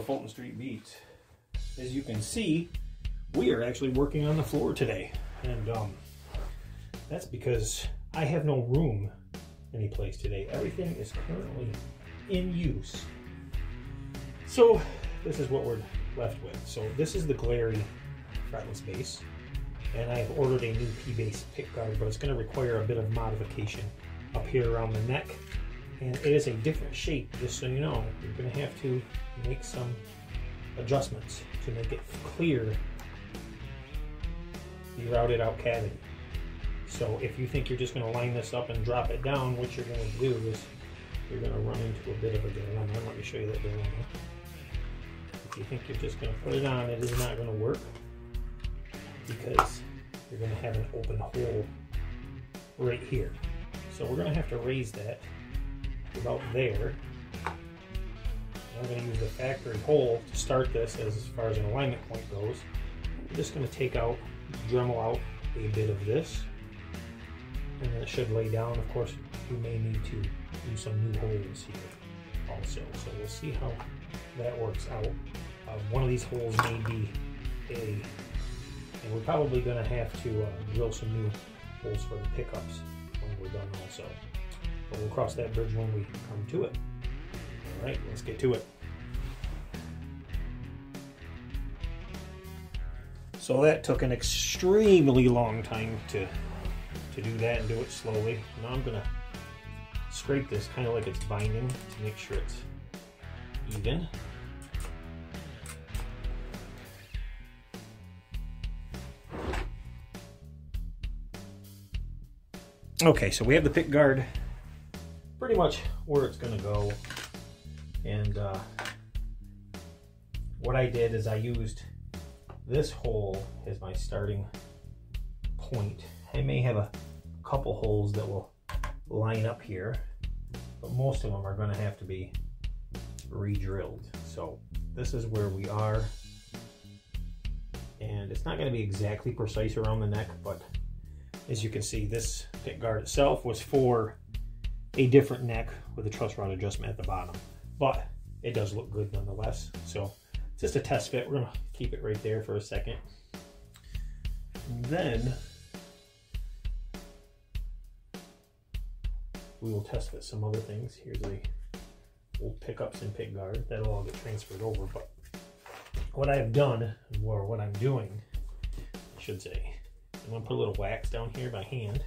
Fulton Street Beats. As you can see, we are actually working on the floor today, and that's because I have no room anyplace today. Everything is currently in use. So this is what we're left with. So this is the Glarry fretless bass, and I have ordered a new P-bass pickguard, but it's going to require a bit of modification up here around the neck, and it is a different shape, just so you know. You're going to have to make some adjustments to make it clear the routed out cavity. So if you think you're just going to line this up and drop it down, what you're going to do is you're going to run into a bit of a dilemma. Let me show you that dilemma. If you think you're just going to put it on, it is not going to work, because you're going to have an open hole right here. So we're going to have to raise that about there. I'm going to use the factory hole to start this as far as an alignment point goes. I'm just going to take out, Dremel out a bit of this, and then it should lay down. Of course, you may need to do some new holes here also. So we'll see how that works out. One of these holes may be and we're probably going to have to drill some new holes for the pickups when we're done also. But we'll cross that bridge when we come to it. All right, let's get to it. So that took an extremely long time to do that and do it slowly. Now I'm going to scrape this kind of like it's binding to make sure it's even. Okay, so we have the pickguard pretty much where it's going to go, and what I did is I used this hole as my starting point. I may have a couple holes that will line up here, but most of them are going to have to be re-drilled. So this is where we are, and it's not going to be exactly precise around the neck, but as you can see, this pickguard itself was for a different neck with a truss rod adjustment at the bottom, but it does look good nonetheless. So it's just a test fit. We're going to keep it right there for a second. And then we will test fit some other things. Here's the old pickups and pickguard. That'll all get transferred over. But what I've done, or what I'm doing, I should say, I'm going to put a little wax down here by hand,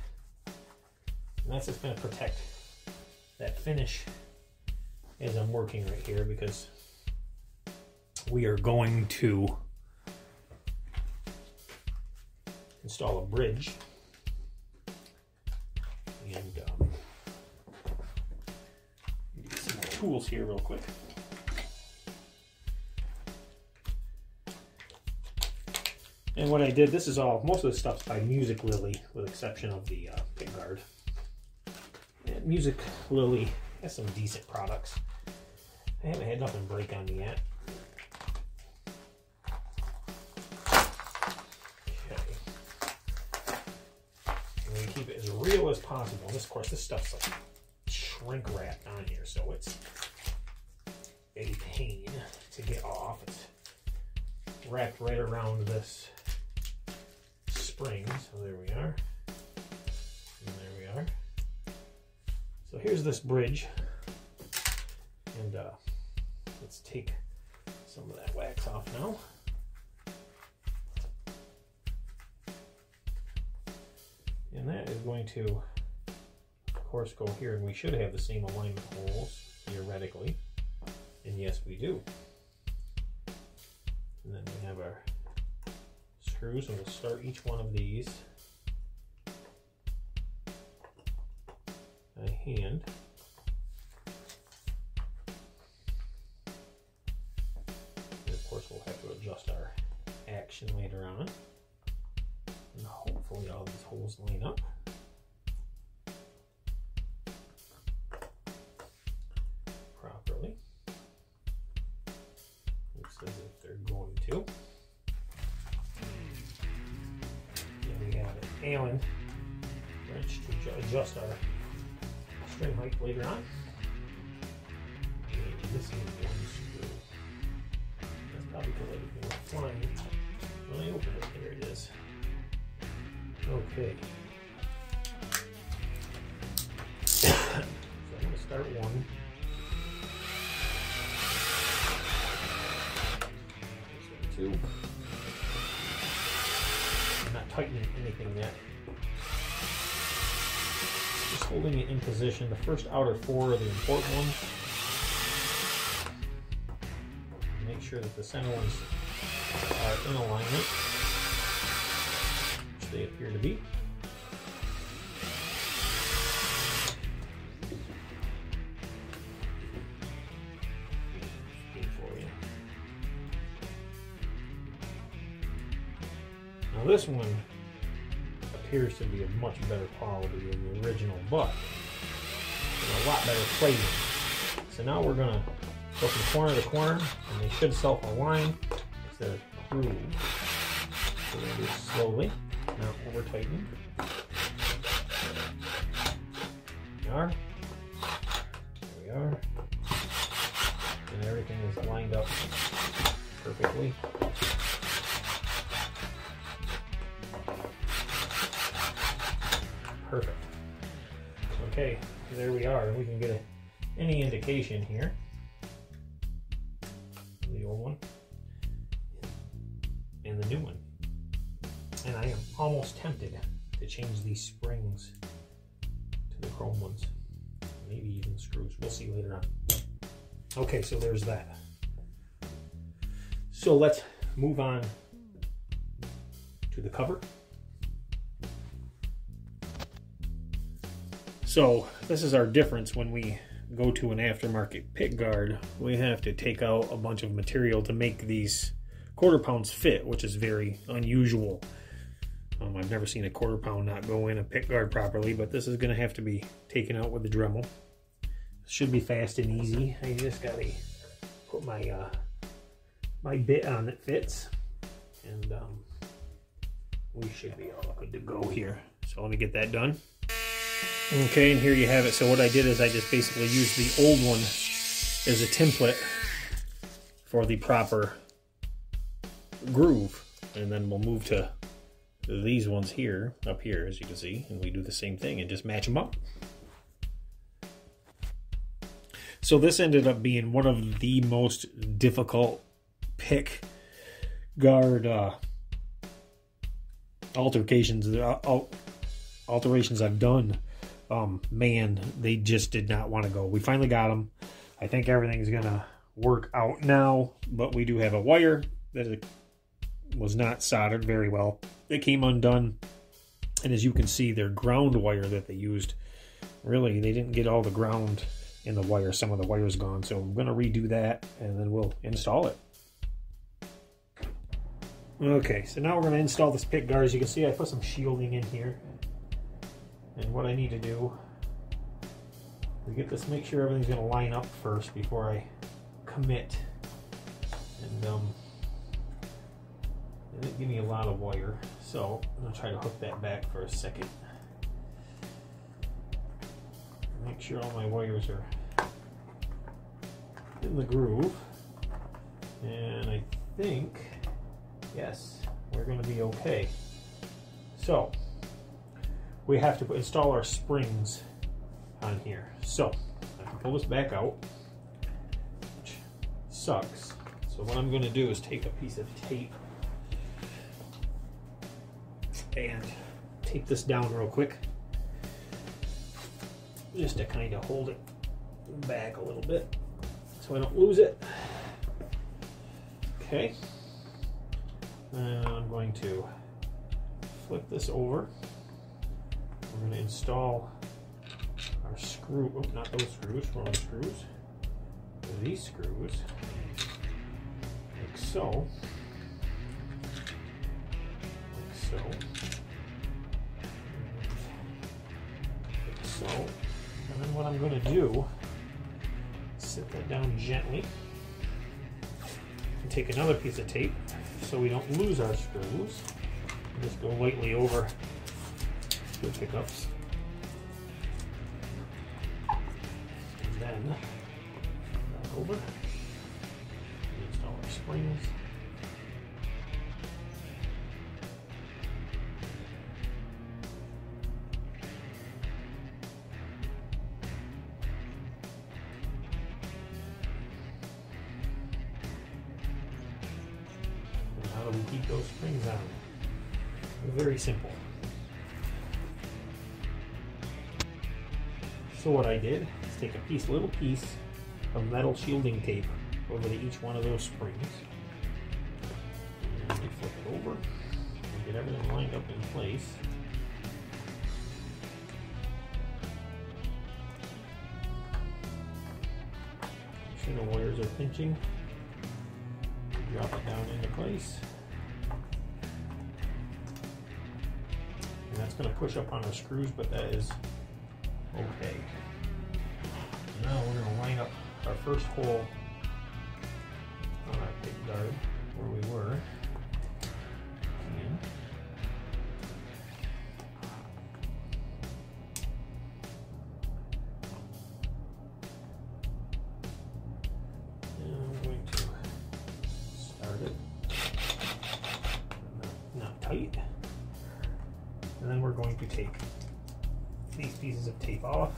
and that's just going to protect that finish as I'm working right here, because we are going to install a bridge, and get some tools here real quick. And what I did, this is all, most of the stuff's by Musiclilly, with the exception of the pickguard. And Musiclilly has some decent products. I haven't had nothing break on me yet. Okay. I'm going to keep it as real as possible. This, of course, this stuff's like shrink wrapped on here, so it's a pain to get off. It's wrapped right around this spring, so there we are, and there we are. So here's this bridge, and let's take some of that wax off now. And that is going to, of course, go here, and we should have the same alignment holes, theoretically, and yes, we do. And then we have our screws, and we'll start each one of these by hand. And of course, we'll have to adjust our action later on. And hopefully all these holes line up. Properly. Looks as if they're going to. And we have an Allen wrench to adjust our string height later on. And this is one screw. flying when I open it. There it is. Okay. So I'm going to start one. Two. I'm not tightening anything yet. Just holding it in position. The first outer four are the important ones. Make sure that the center ones are in alignment, which they appear to be. Now this one appears to be of much better quality than the original, but a lot better plating. So now we're going to go from corner to corner, and they should self-align because they're grooved. So we're going to do it slowly, not over tightening. There we are. There we are. And everything is lined up perfectly. Perfect. Okay, there we are. We can get any indication here. The old one and the new one. And I am almost tempted to change these springs to the chrome ones. Maybe even screws. We'll see later on. Okay, so there's that. So let's move on to the cover. So this is our difference when we go to an aftermarket pickguard. We have to take out a bunch of material to make these quarter pounds fit, which is very unusual. I've never seen a quarter pound not go in a pickguard properly, but this is going to have to be taken out with the Dremel. Should be fast and easy. I just got to put my my bit on that fits, and we should be all good to go here. So let me get that done. Okay, and here you have it. So what I did is I just basically used the old one as a template for the proper groove. And then we'll move to these ones here, up here, as you can see. And we do the same thing and just match them up. So this ended up being one of the most difficult pick guard alterations I've done. Man, they just did not want to go. We finally got them. I think everything's gonna work out now, but we do have a wire that was not soldered very well. It came undone, and as you can see, their ground wire that they used, really, they didn't get all the ground in the wire. Some of the wire's gone, so I'm gonna redo that, and then we'll install it. Okay, so now we're gonna install this pick guard. As you can see, I put some shielding in here. And what I need to do is get this, make sure everything's going to line up first before I commit. And it didn't give me a lot of wire, so I'm going to try to hook that back for a second. Make sure all my wires are in the groove. And I think, yes, we're going to be okay. So we have to install our springs on here. So I can pull this back out, which sucks. So what I'm going to do is take a piece of tape and tape this down real quick, just to kind of hold it back a little bit so I don't lose it. Okay, and I'm going to flip this over. We're going to install our screw, oh, not those screws, wrong screws. These screws, like so, like so, like so. And then what I'm going to do is sit that down gently and take another piece of tape so we don't lose our screws. And just go lightly over the pickups, and then back over and install our springs. do we keep those springs on? Very simple. So what I did is take a little piece of metal shielding tape over to each one of those springs. And we flip it over and get everything lined up in place. Make sure the wires are pinching. Drop it down into place. And that's going to push up on our screws, but that is okay. Now we're going to line up our first hole on our pickguard where we were. And I'm going to start it. Not tight. And then we're going to take these pieces of tape off,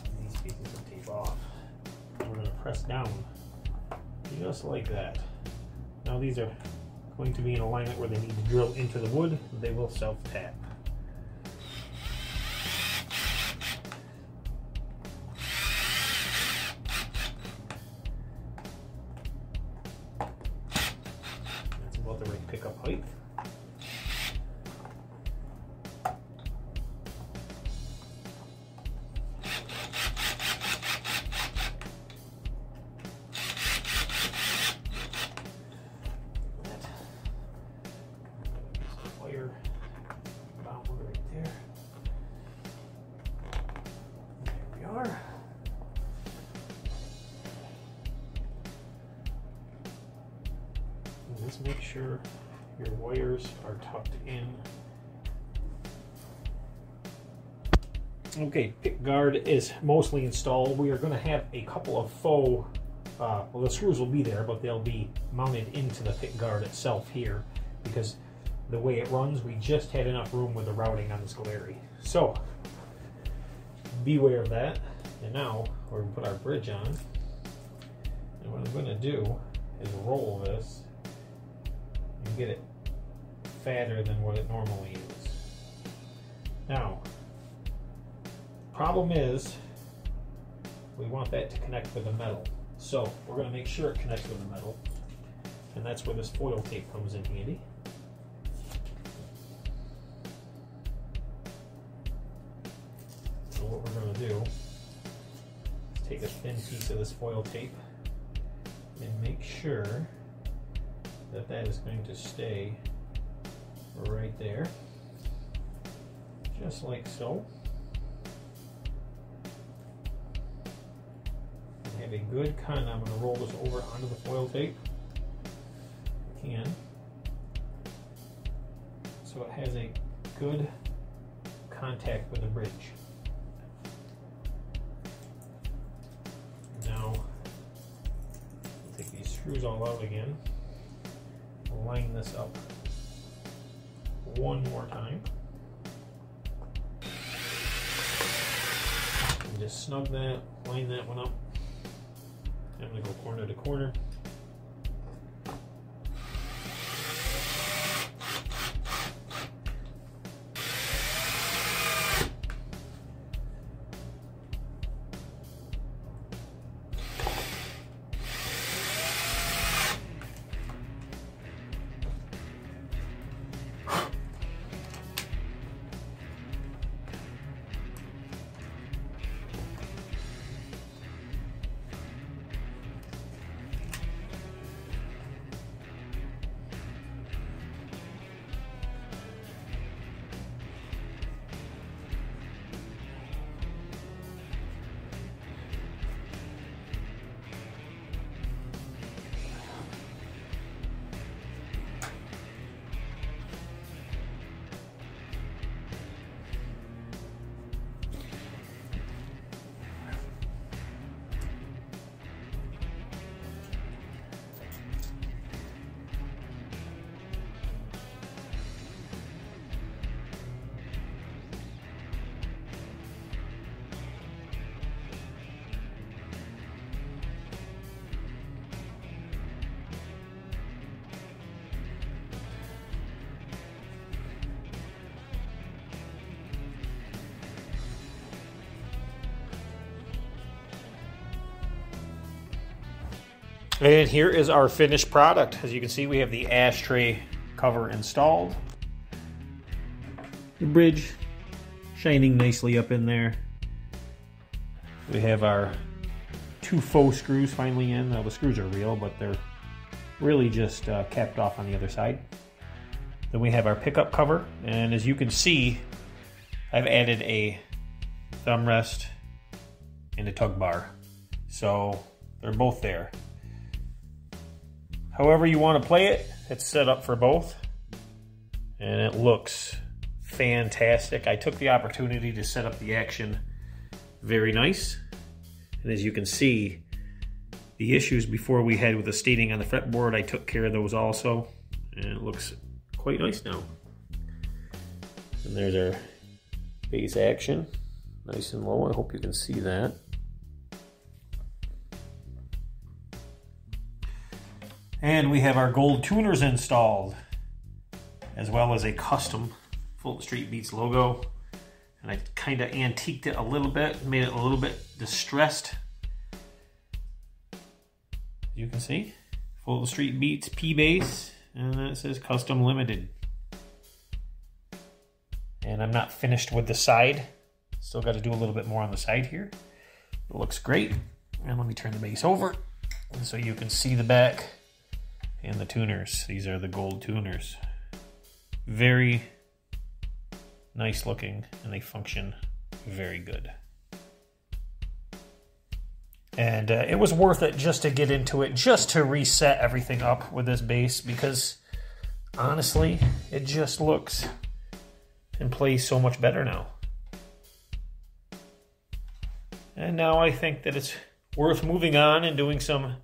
and these pieces of tape off, and we're going to press down just like that. Now these are going to be in alignment where they need to drill into the wood. They will self-tap. That's about the right pickup height. Just make sure your wires are tucked in. Okay, pickguard is mostly installed. We are going to have a couple of faux, well, the screws will be there, but they'll be mounted into the pickguard itself here because the way it runs, we just had enough room with the routing on this Glarry. So, beware of that. And now we're going to put our bridge on. And what I'm going to do is roll this and get it fatter than what it normally is. Now, problem is we want that to connect with the metal. So we're going to make sure it connects with the metal, and that's where this foil tape comes in handy. So what we're going to do is take a thin piece of this foil tape and make sure that that is going to stay right there, just like so. And have a good I'm going to roll this over onto the foil tape. I can. So it has a good contact with the bridge. Now, take these screws all out again. Line this up one more time. And just snug that, line that one up. I'm going to go corner to corner. And here is our finished product. As you can see, we have the Ashtray cover installed. The bridge shining nicely up in there. We have our 2 faux screws finally in. Now the screws are real, but they're really just capped off on the other side. Then we have our pickup cover, and as you can see, I've added a thumb rest and a tug bar. So they're both there. However you want to play it, it's set up for both. And it looks fantastic. I took the opportunity to set up the action very nice. And as you can see, the issues before we had with the stating on the fretboard, I took care of those also. And it looks quite nice now. And there's our bass action. Nice and low. I hope you can see that. And we have our gold tuners installed, as well as a custom Fulton Street Beats logo. And I kind of antiqued it a little bit, made it a little bit distressed. You can see, Fulton Street Beats P bass, and then it says custom limited. And I'm not finished with the side. Still got to do a little bit more on the side here. It looks great. And let me turn the bass over so you can see the back and the tuners. These are the gold tuners. Very nice looking, and they function very good. And it was worth it just to get into it, just to reset everything up with this bass, because honestly, it just looks and plays so much better now. And now I think that it's worth moving on and doing some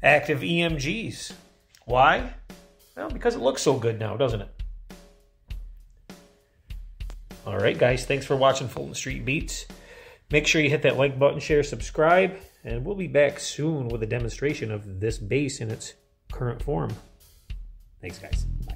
active EMGs. Why? Well, because it looks so good now, doesn't it? All right, guys, thanks for watching Fulton Street Beats. Make sure you hit that like button, share, subscribe, and we'll be back soon with a demonstration of this bass in its current form. Thanks, guys. Bye.